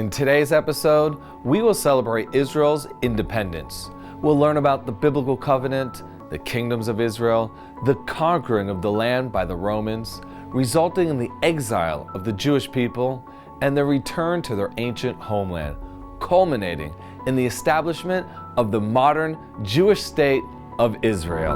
In today's episode, we will celebrate Israel's independence. We'll learn about the biblical covenant, the kingdoms of Israel, the conquering of the land by the Romans, resulting in the exile of the Jewish people, and their return to their ancient homeland, culminating in the establishment of the modern Jewish state of Israel.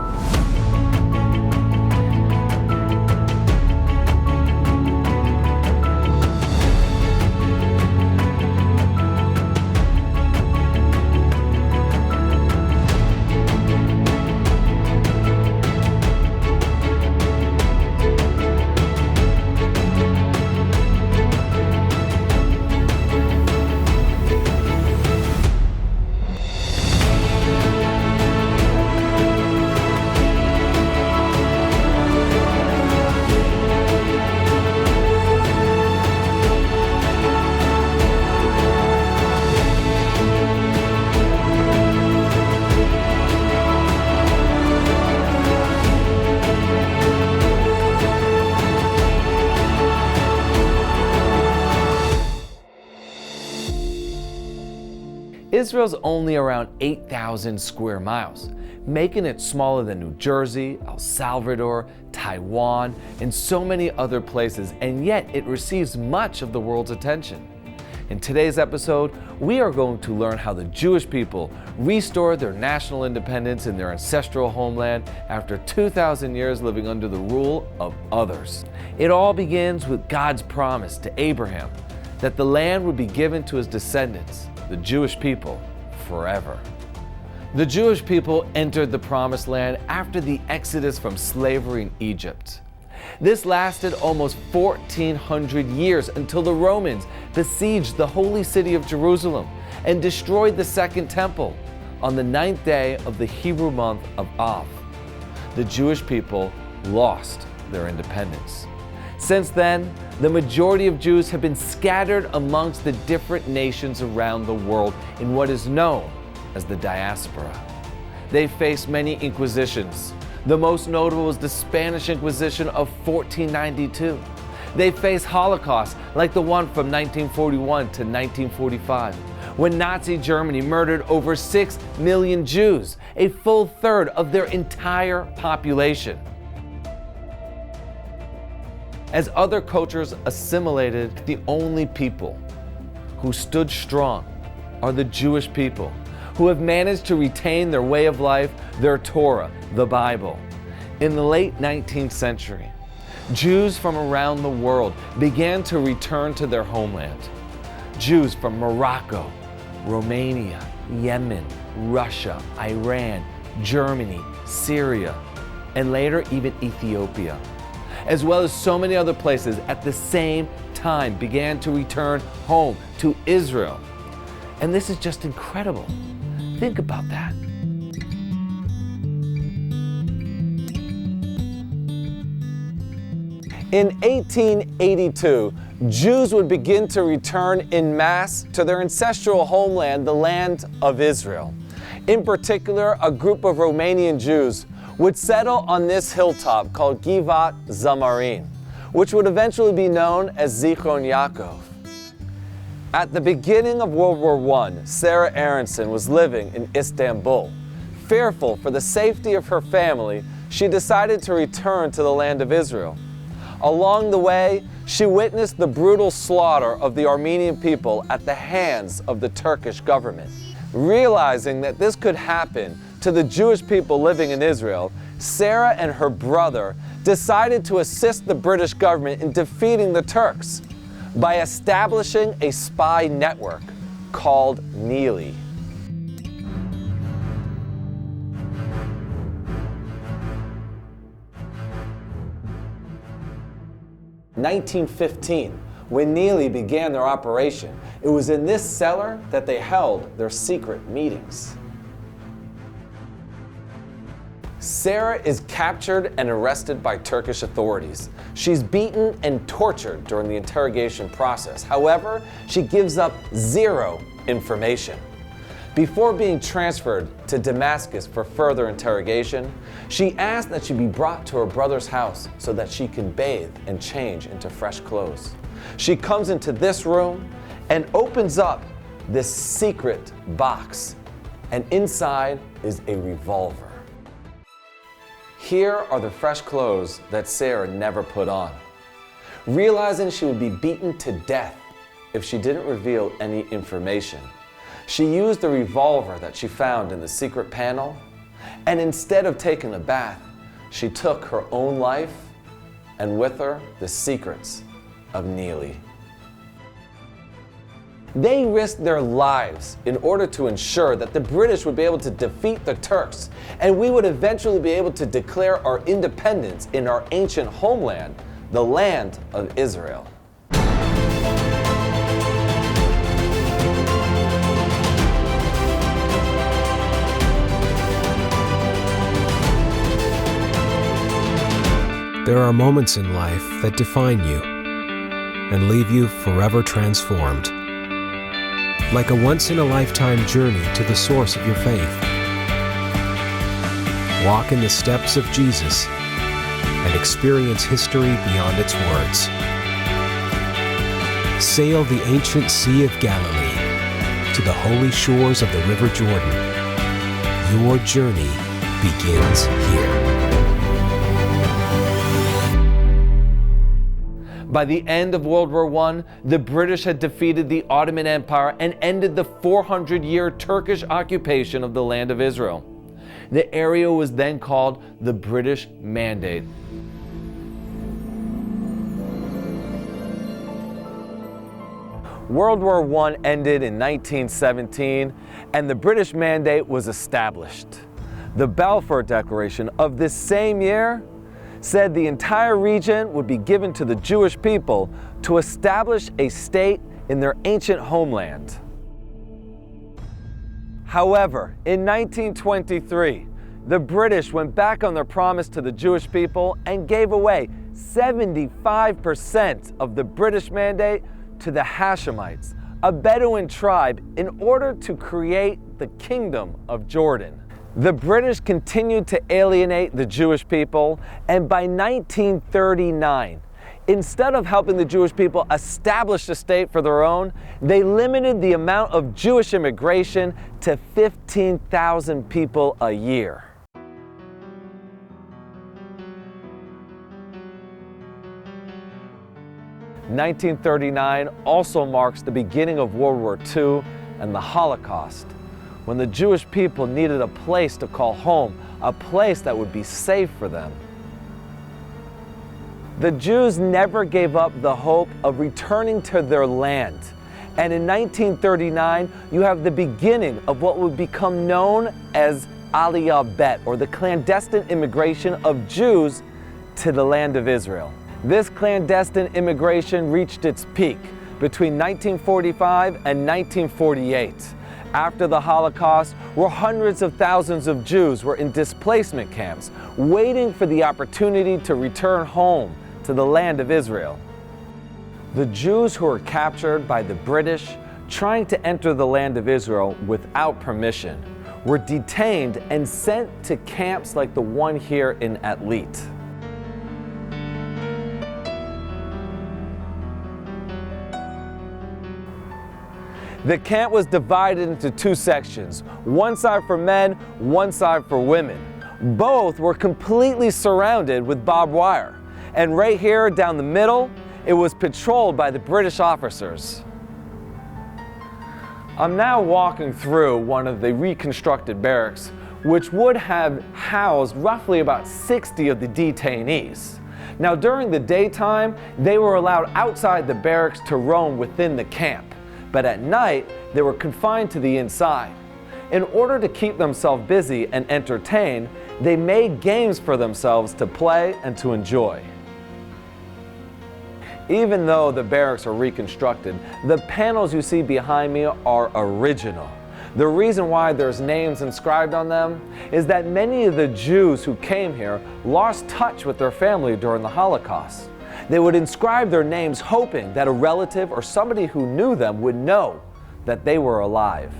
Israel's only around 8,000 square miles, making it smaller than New Jersey, El Salvador, Taiwan, and so many other places, and yet it receives much of the world's attention. In today's episode, we are going to learn how the Jewish people restored their national independence in their ancestral homeland after 2,000 years living under the rule of others. It all begins with God's promise to Abraham that the land would be given to his descendants, the Jewish people, forever. The Jewish people entered the Promised Land after the exodus from slavery in Egypt. This lasted almost 1,400 years until the Romans besieged the holy city of Jerusalem and destroyed the Second Temple on the 9th day of the Hebrew month of Av. The Jewish people lost their independence. Since then, the majority of Jews have been scattered amongst the different nations around the world in what is known as the diaspora. They faced many inquisitions. The most notable was the Spanish Inquisition of 1492. They faced Holocausts like the one from 1941 to 1945, when Nazi Germany murdered over 6 million Jews, a full third of their entire population. As other cultures assimilated, the only people who stood strong are the Jewish people, who have managed to retain their way of life, their Torah, the Bible. In the late 19th century, Jews from around the world began to return to their homeland. Jews from Morocco, Romania, Yemen, Russia, Iran, Germany, Syria, and later even Ethiopia, as well as so many other places at the same time began to return home to Israel. And this is just incredible. Think about that. In 1882, Jews would begin to return en masse to their ancestral homeland, the land of Israel. In particular, a group of Romanian Jews would settle on this hilltop called Givat Zamarin, which would eventually be known as Zichron Yaakov. At the beginning of World War I, Sarah Aronson was living in Istanbul. Fearful for the safety of her family, she decided to return to the land of Israel. Along the way, she witnessed the brutal slaughter of the Armenian people at the hands of the Turkish government. Realizing that this could happen to the Jewish people living in Israel, Sarah and her brother decided to assist the British government in defeating the Turks by establishing a spy network called Neely. In 1915, when Neely began their operation, it was in this cellar that they held their secret meetings. Sarah is captured and arrested by Turkish authorities. She's beaten and tortured during the interrogation process. However, she gives up zero information. Before being transferred to Damascus for further interrogation, she asked that she be brought to her brother's house so that she can bathe and change into fresh clothes. She comes into this room and opens up this secret box. And inside is a revolver. Here are the fresh clothes that Sarah never put on. Realizing she would be beaten to death if she didn't reveal any information, she used the revolver that she found in the secret panel, and instead of taking a bath, she took her own life, and with her, the secrets of Neely. They risked their lives in order to ensure that the British would be able to defeat the Turks, and we would eventually be able to declare our independence in our ancient homeland, the land of Israel. There are moments in life that define you and leave you forever transformed. Like a once-in-a-lifetime journey to the source of your faith. Walk in the steps of Jesus and experience history beyond its words. Sail the ancient Sea of Galilee to the holy shores of the River Jordan. Your journey begins here. By the end of World War I, the British had defeated the Ottoman Empire and ended the 400-year Turkish occupation of the land of Israel. The area was then called the British Mandate. World War I ended in 1917, and the British Mandate was established. The Balfour Declaration of this same year said the entire region would be given to the Jewish people to establish a state in their ancient homeland. However, in 1923, the British went back on their promise to the Jewish people and gave away 75% of the British Mandate to the Hashemites, a Bedouin tribe, in order to create the Kingdom of Jordan. The British continued to alienate the Jewish people, and by 1939, instead of helping the Jewish people establish a state for their own, they limited the amount of Jewish immigration to 15,000 people a year. (1939) also marks the beginning of World War II and the Holocaust, when the Jewish people needed a place to call home, a place that would be safe for them. The Jews never gave up the hope of returning to their land. And in 1939, you have the beginning of what would become known as Aliyah Bet, or the clandestine immigration of Jews to the land of Israel. This clandestine immigration reached its peak between 1945 and 1948. After the Holocaust, where hundreds of thousands of Jews were in displacement camps, waiting for the opportunity to return home to the land of Israel. The Jews who were captured by the British, trying to enter the land of Israel without permission, were detained and sent to camps like the one here in Atlit. The camp was divided into two sections, one side for men, one side for women. Both were completely surrounded with barbed wire. And right here down the middle, it was patrolled by the British officers. I'm now walking through one of the reconstructed barracks, which would have housed roughly about 60 of the detainees. Now during the daytime, they were allowed outside the barracks to roam within the camp. But at night, they were confined to the inside. In order to keep themselves busy and entertained, they made games for themselves to play and to enjoy. Even though the barracks are reconstructed, the panels you see behind me are original. The reason why there's names inscribed on them is that many of the Jews who came here lost touch with their family during the Holocaust. They would inscribe their names hoping that a relative or somebody who knew them would know that they were alive.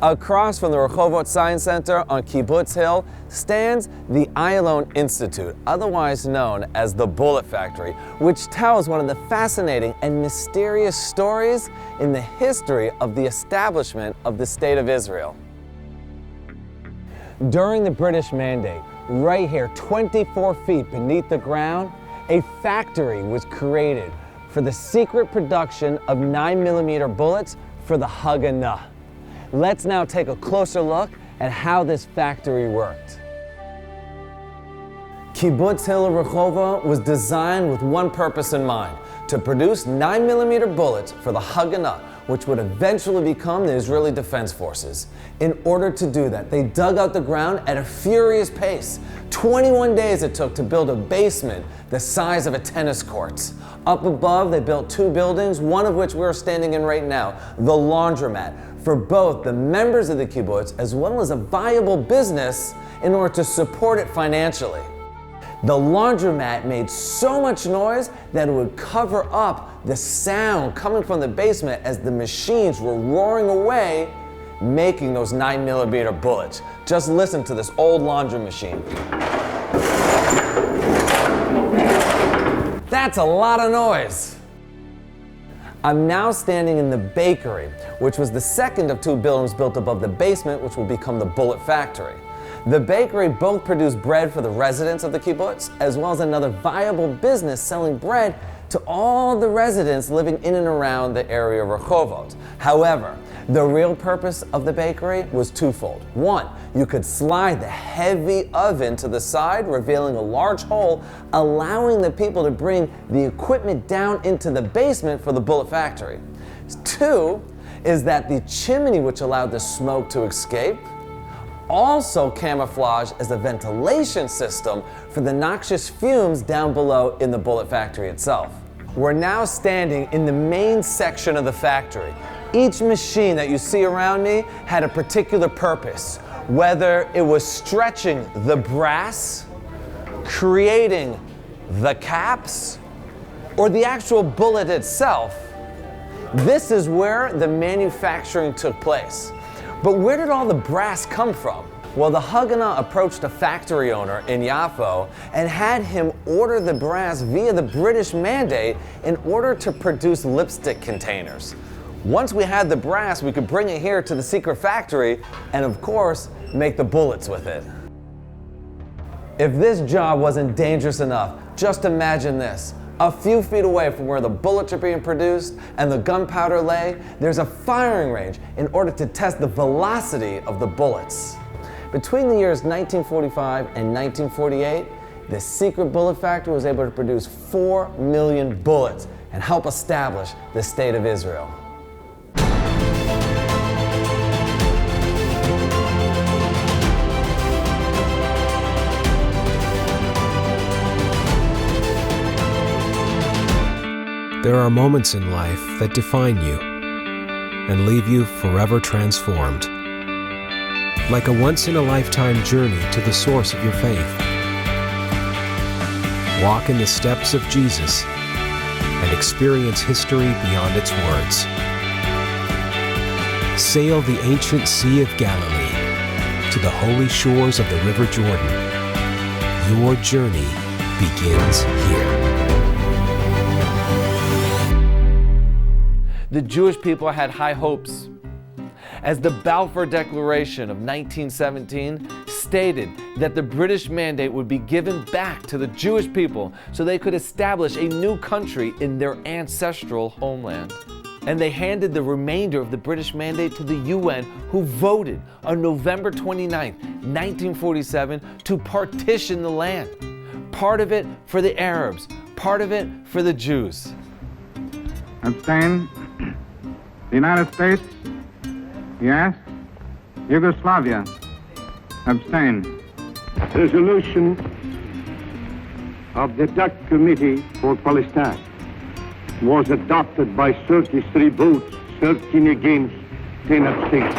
Across from the Rehovot Science Center on Kibbutz Hill stands the Ayalon Institute, otherwise known as the Bullet Factory, which tells one of the fascinating and mysterious stories in the history of the establishment of the State of Israel. During the British Mandate, right here, 24 feet beneath the ground, a factory was created for the secret production of 9mm bullets for the Haganah. Let's now take a closer look at how this factory worked. Kibbutz Hill Rehovot was designed with one purpose in mind: to produce 9mm bullets for the Haganah, which would eventually become the Israeli Defense Forces. In order to do that, they dug out the ground at a furious pace. 21 days it took to build a basement the size of a tennis court. Up above, they built two buildings, one of which we're standing in right now, the laundromat, for both the members of the kibbutz as well as a viable business in order to support it financially. The laundromat made so much noise that it would cover up the sound coming from the basement as the machines were roaring away, making those 9mm bullets. Just listen to this old laundry machine. That's a lot of noise. I'm now standing in the bakery, which was the second of two buildings built above the basement, which will become the Bullet Factory. The bakery both produced bread for the residents of the kibbutz, as well as another viable business selling bread to all the residents living in and around the area of Rehovot. However, the real purpose of the bakery was twofold. One, you could slide the heavy oven to the side, revealing a large hole, allowing the people to bring the equipment down into the basement for the Bullet Factory. Two, is that the chimney, which allowed the smoke to escape, also camouflaged as a ventilation system for the noxious fumes down below in the Bullet Factory itself. We're now standing in the main section of the factory. Each machine that you see around me had a particular purpose, whether it was stretching the brass, creating the caps, or the actual bullet itself. This is where the manufacturing took place. But where did all the brass come from? Well, the Haganah approached a factory owner in Yafo and had him order the brass via the British Mandate in order to produce lipstick containers. Once we had the brass, we could bring it here to the secret factory and, of course, make the bullets with it. If this job wasn't dangerous enough, just imagine this. A few feet away from where the bullets are being produced and the gunpowder lay, there's a firing range in order to test the velocity of the bullets. Between the years 1945 and 1948, the secret bullet factory was able to produce 4 million bullets and help establish the State of Israel. There are moments in life that define you and leave you forever transformed. Like a once-in-a-lifetime journey to the source of your faith. Walk in the steps of Jesus and experience history beyond its words. Sail the ancient Sea of Galilee to the holy shores of the River Jordan. Your journey begins here. The Jewish people had high hopes. As the Balfour Declaration of 1917 stated that the British Mandate would be given back to the Jewish people so they could establish a new country in their ancestral homeland. And they handed the remainder of the British Mandate to the UN, who voted on November 29, 1947, to partition the land. Part of it for the Arabs, part of it for the Jews. Abstain. The United States? Yes. Yugoslavia? Abstain. Resolution of the DUC Committee for Palestine was adopted by 33 votes, 13 against, 10 abstentions.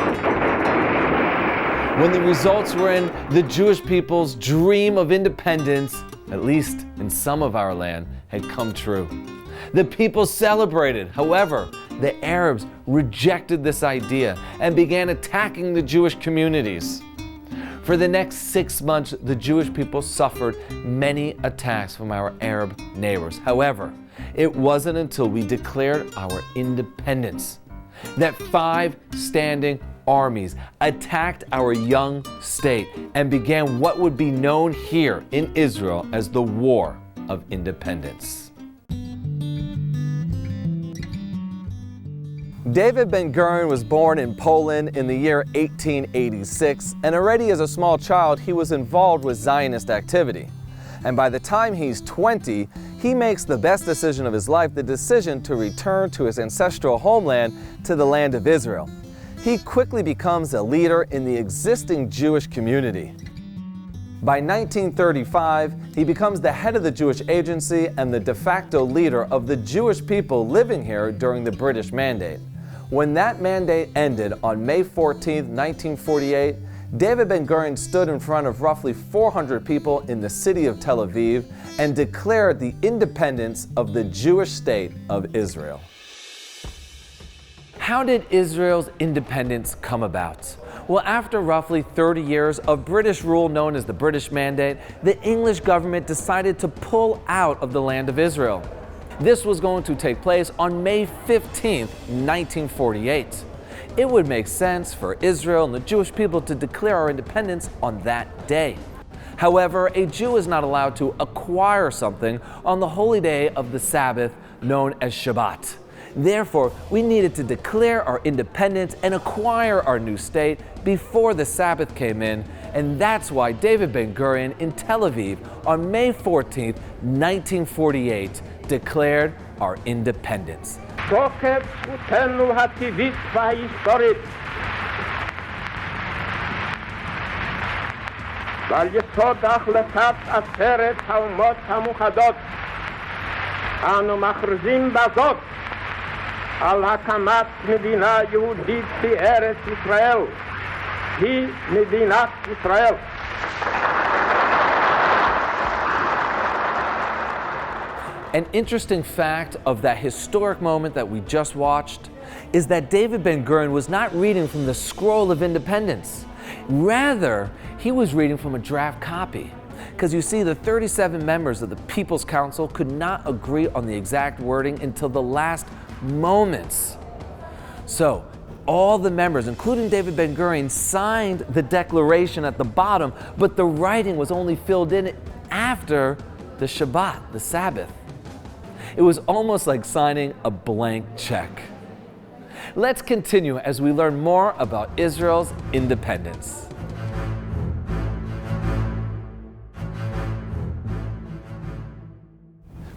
When the results were in, the Jewish people's dream of independence, at least in some of our land, had come true. The people celebrated. However, the Arabs rejected this idea and began attacking the Jewish communities. For the next 6 months, the Jewish people suffered many attacks from our Arab neighbors. However, it wasn't until we declared our independence that 5 standing armies attacked our young state and began what would be known here in Israel as the War of Independence. David Ben-Gurion was born in Poland in the year 1886, and already as a small child he was involved with Zionist activity. And by the time he's 20, he makes the best decision of his life, the decision to return to his ancestral homeland, to the land of Israel. He quickly becomes a leader in the existing Jewish community. By 1935, he becomes the head of the Jewish Agency and the de facto leader of the Jewish people living here during the British Mandate. When that mandate ended on May 14, 1948, David Ben-Gurion stood in front of roughly 400 people in the city of Tel Aviv and declared the independence of the Jewish state of Israel. How did Israel's independence come about? Well, after roughly 30 years of British rule known as the British Mandate, the English government decided to pull out of the land of Israel. This was going to take place on May 15, 1948. It would make sense for Israel and the Jewish people to declare our independence on that day. However, a Jew is not allowed to acquire something on the holy day of the Sabbath known as Shabbat. Therefore, we needed to declare our independence and acquire our new state before the Sabbath came in, and that's why David Ben-Gurion in Tel Aviv on May 14, 1948 declared our independence. תוקף זכותנו הטבעית וההיסטורית ועל יסוד החלטת עצרת האומות המאוחדות אנו מכריזים בזאת על הקמת מדינה יהודית בארץ ישראל, היא מדינת ישראל. An interesting fact of that historic moment that we just watched is that David Ben-Gurion was not reading from the scroll of independence. Rather, he was reading from a draft copy. Because you see, the 37 members of the People's Council could not agree on the exact wording until the last moments. So, all the members, including David Ben-Gurion, signed the declaration at the bottom, but the writing was only filled in after the Shabbat, the Sabbath. It was almost like signing a blank check. Let's continue as we learn more about Israel's independence.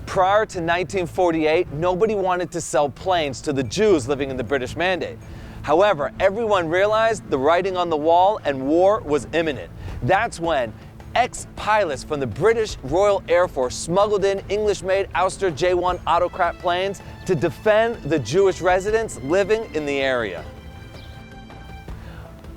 Prior to 1948, nobody wanted to sell planes to the Jews living in the British Mandate. However, everyone realized the writing on the wall and war was imminent. That's when ex-pilots from the British Royal Air Force smuggled in English-made Auster J-1 autocrat planes to defend the Jewish residents living in the area.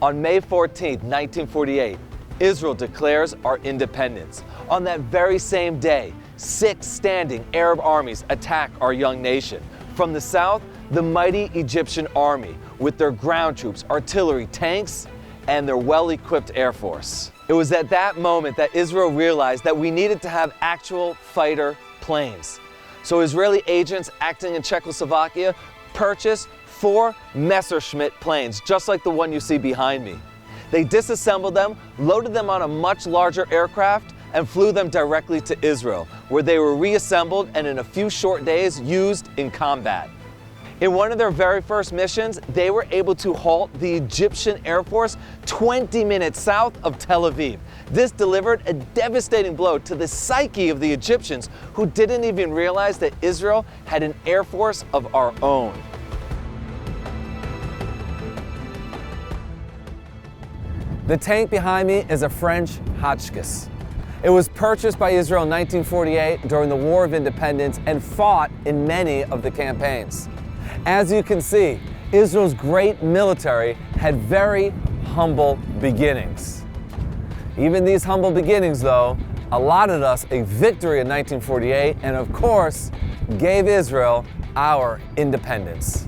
On May 14, 1948, Israel declares our independence. On that very same day, 6 standing Arab armies attack our young nation. From the south, the mighty Egyptian army with their ground troops, artillery, tanks, and their well-equipped air force. It was at that moment that Israel realized that we needed to have actual fighter planes. So Israeli agents acting in Czechoslovakia purchased 4 Messerschmitt planes, just like the one you see behind me. They disassembled them, loaded them on a much larger aircraft, and flew them directly to Israel, where they were reassembled and in a few short days used in combat. In one of their very first missions, they were able to halt the Egyptian Air Force 20 minutes south of Tel Aviv. This delivered a devastating blow to the psyche of the Egyptians, who didn't even realize that Israel had an air force of our own. The tank behind me is a French Hotchkiss. It was purchased by Israel in 1948 during the War of Independence and fought in many of the campaigns. As you can see, Israel's great military had very humble beginnings. Even these humble beginnings, though, allotted us a victory in 1948 and, of course, gave Israel our independence.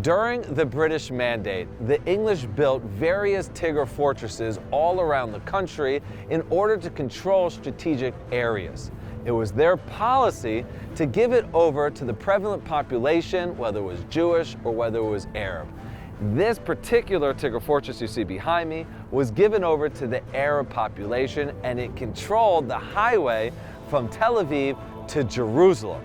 During the British Mandate, the English built various Tigre fortresses all around the country in order to control strategic areas. It was their policy to give it over to the prevalent population, whether it was Jewish or whether it was Arab. This particular Tigre fortress you see behind me was given over to the Arab population, and it controlled the highway from Tel Aviv to Jerusalem.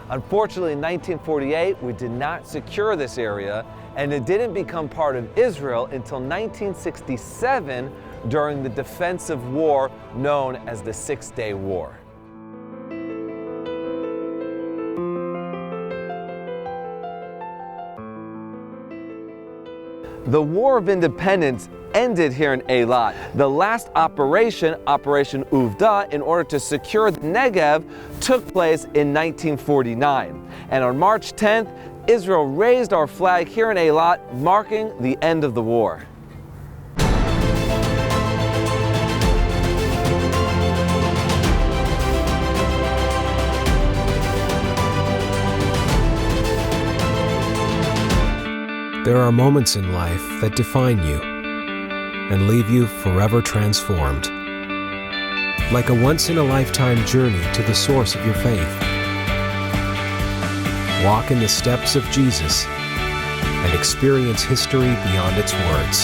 Unfortunately, in 1948, we did not secure this area, and it didn't become part of Israel until 1967 during the defensive war known as the Six-Day War. The War of Independence ended here in Eilat. The last operation, Operation Uvda, in order to secure the Negev, took place in 1949. And on March 10th, Israel raised our flag here in Eilat, marking the end of the war. There are moments in life that define you and leave you forever transformed. Like a once-in-a-lifetime journey to the source of your faith. Walk in the steps of Jesus and experience history beyond its words.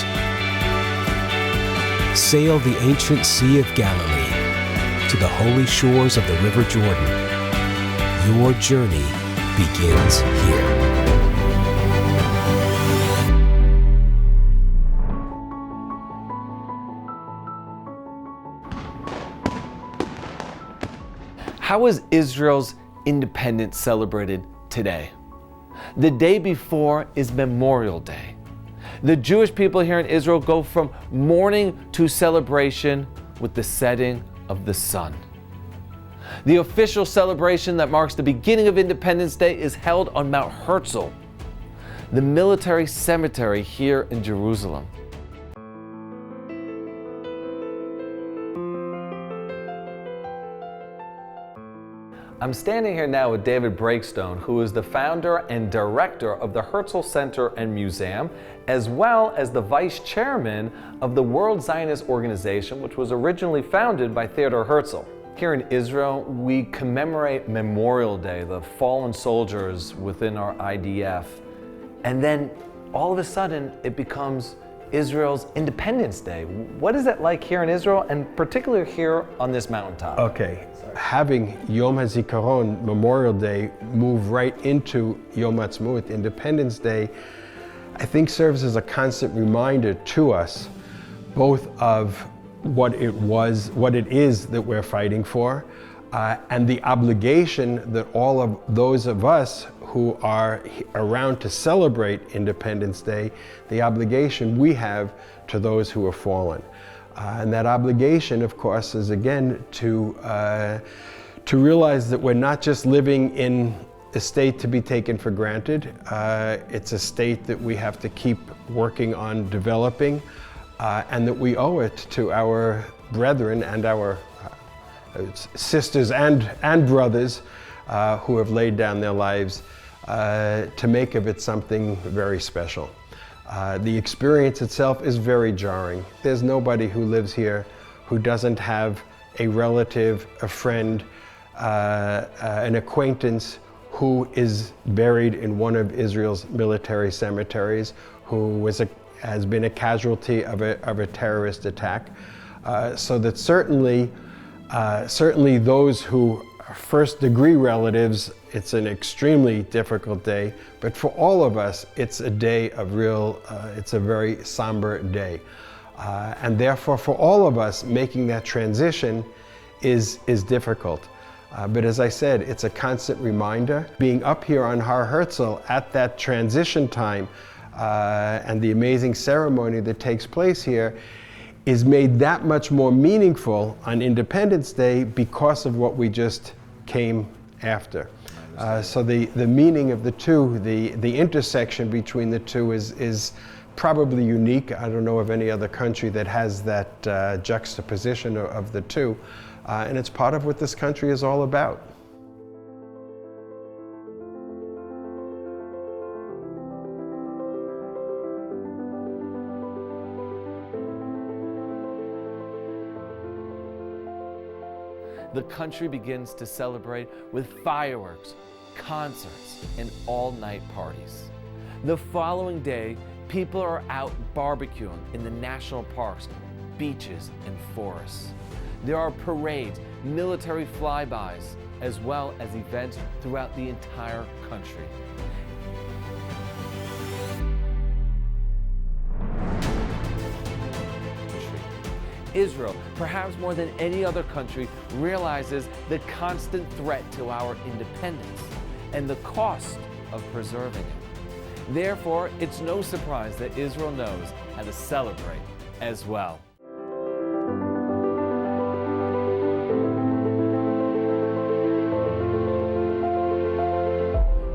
Sail the ancient Sea of Galilee to the holy shores of the River Jordan. Your journey begins here. How is Israel's independence celebrated today? The day before is Memorial Day. The Jewish people here in Israel go from mourning to celebration with the setting of the sun. The official celebration that marks the beginning of Independence Day is held on Mount Herzl, the military cemetery here in Jerusalem. I'm standing here now with David Breakstone, who is the founder and director of the Herzl Center and Museum, as well as the vice chairman of the World Zionist Organization, which was originally founded by Theodor Herzl. Here in Israel, we commemorate Memorial Day, the fallen soldiers within our IDF. And then all of a sudden, it becomes Israel's Independence Day. What is it like here in Israel, and particularly here on this mountaintop? Okay, having Yom HaZikaron, Memorial Day, move right into Yom Ha Atzmeut, Independence Day, I think serves as a constant reminder to us, both of what it is that we're fighting for, and the obligation that all of those of us who are around to celebrate Independence Day, the obligation we have to those who have fallen. And that obligation, of course, is again to realize that we're not just living in a state to be taken for granted. It's a state that we have to keep working on developing, and that we owe it to our brethren and our sisters and brothers who have laid down their lives to make of it something very special. The experience itself is very jarring. There's nobody who lives here who doesn't have a relative, a friend, an acquaintance who is buried in one of Israel's military cemeteries, who has been a casualty of a terrorist attack. So that certainly those who are first-degree relatives, it's an extremely difficult day, but for all of us, it's a day of it's a very somber day. And therefore, for all of us, making that transition is difficult. But as I said, it's a constant reminder. Being up here on Har Herzl at that transition time and the amazing ceremony that takes place here is made that much more meaningful on Independence Day because of what we just came after. So the meaning of the two, the intersection between the two is probably unique. I don't know of any other country that has that juxtaposition of the two. And it's part of what this country is all about. the country begins to celebrate with fireworks, concerts, and all-night parties. The following day, people are out barbecuing in the national parks, beaches, and forests. There are parades, military flybys, as well as events throughout the entire country. Israel, perhaps more than any other country, realizes the constant threat to our independence and the cost of preserving it. Therefore, it's no surprise that Israel knows how to celebrate as well.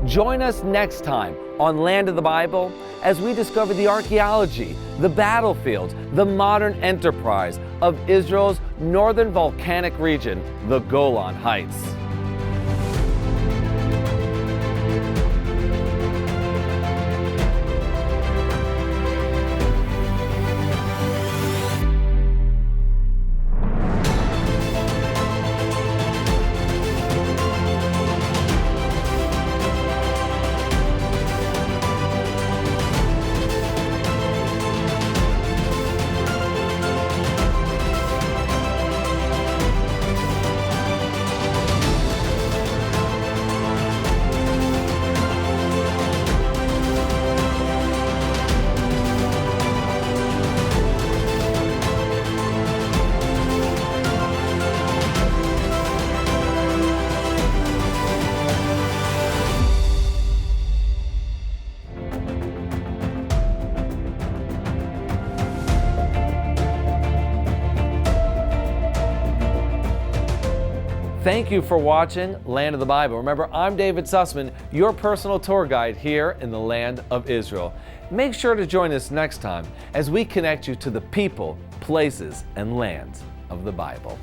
Join us next time on Land of the Bible as we discover the archaeology, the battlefields, the modern enterprise of Israel's northern volcanic region, the Golan Heights. Thank you for watching Land of the Bible. Remember, I'm David Sussman, your personal tour guide here in the land of Israel. Make sure to join us next time as we connect you to the people, places, and lands of the Bible.